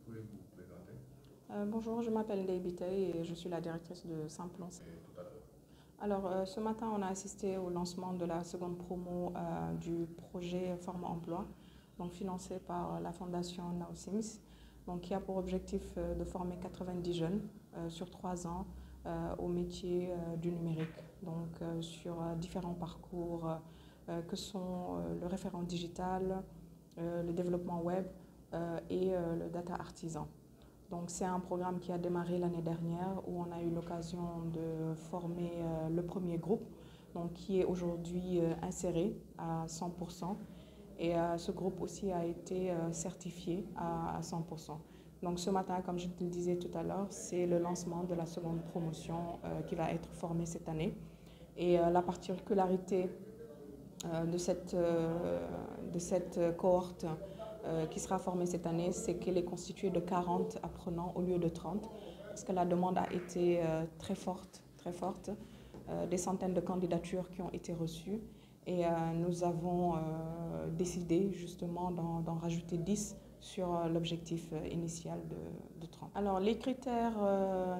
Pouvez-vous vous présenter? Bonjour, je m'appelle Ndeye Biteye et je suis la directrice de Simplon. Tout à l'heure. Alors, ce matin, on a assisté au lancement de la seconde promo du projet Forme Emploi, donc financé par la fondation NowSims, donc qui a pour objectif de former 90 jeunes sur 3 ans au métier du numérique, donc sur différents parcours que sont le référent digital, le développement web et le data artisan. Donc c'est un programme qui a démarré l'année dernière où on a eu l'occasion de former le premier groupe, donc qui est aujourd'hui inséré à 100%. Et ce groupe aussi a été certifié à 100%. Donc ce matin, comme je te le disais tout à l'heure, c'est le lancement de la seconde promotion qui va être formée cette année. Et la particularité de cette cohorte qui sera formée cette année, c'est qu'elle est constituée de 40 apprenants au lieu de 30, parce que la demande a été très forte, des centaines de candidatures qui ont été reçues, et nous avons décidé justement d'en rajouter 10 sur l'objectif initial de 30. Alors les critères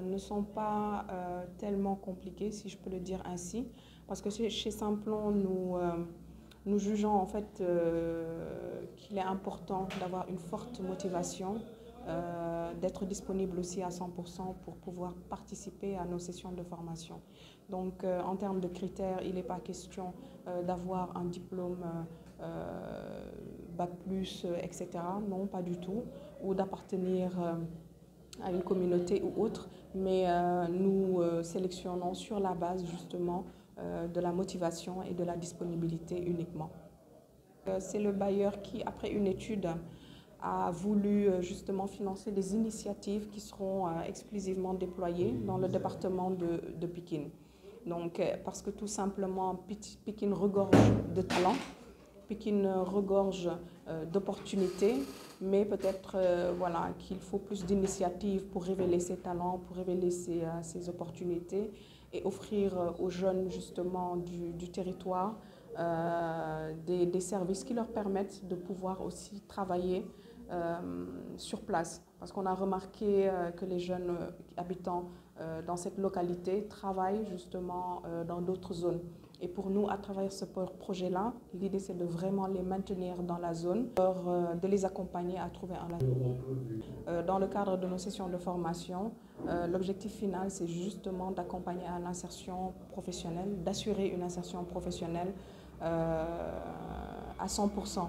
ne sont pas tellement compliqués, si je peux le dire ainsi, parce que chez Simplon, nous jugeons en fait qu'il est important d'avoir une forte motivation, d'être disponible aussi à 100% pour pouvoir participer à nos sessions de formation. Donc en termes de critères, il n'est pas question d'avoir un diplôme Bac+, etc. Non, pas du tout, ou d'appartenir à une communauté ou autre, mais nous sélectionnons sur la base justement de la motivation et de la disponibilité uniquement. C'est le bailleur qui, après une étude, a voulu justement financer des initiatives qui seront exclusivement déployées dans le département de Pikine. Donc, parce que tout simplement, Pikine regorge de talents, Pikine regorge d'opportunités, mais peut-être voilà, qu'il faut plus d'initiatives pour révéler ses talents, pour révéler ses opportunités et offrir aux jeunes justement du territoire des services qui leur permettent de pouvoir aussi travailler sur place. Parce qu'on a remarqué que les jeunes habitants dans cette localité travaillent justement dans d'autres zones. Et pour nous, à travers ce projet-là, l'idée c'est de vraiment les maintenir dans la zone, de les accompagner à trouver un logement. Dans le cadre de nos sessions de formation, l'objectif final c'est justement d'accompagner à l'insertion professionnelle, d'assurer une insertion professionnelle à 100%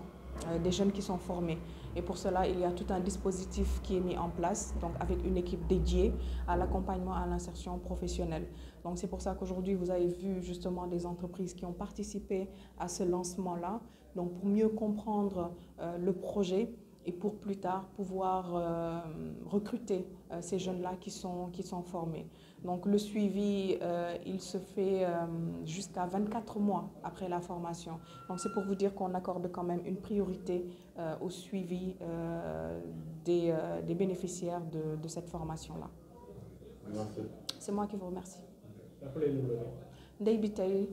des jeunes qui sont formés. Et pour cela, il y a tout un dispositif qui est mis en place, donc avec une équipe dédiée à l'accompagnement à l'insertion professionnelle. Donc c'est pour ça qu'aujourd'hui, vous avez vu justement des entreprises qui ont participé à ce lancement-là, donc pour mieux comprendre le projet et pour plus tard pouvoir recruter ces jeunes-là qui sont formés. Donc le suivi, il se fait jusqu'à 24 mois après la formation. Donc c'est pour vous dire qu'on accorde quand même une priorité au suivi des bénéficiaires de cette formation-là. Merci. C'est moi qui vous remercie. Appelez-nous. Ndeye Biteye.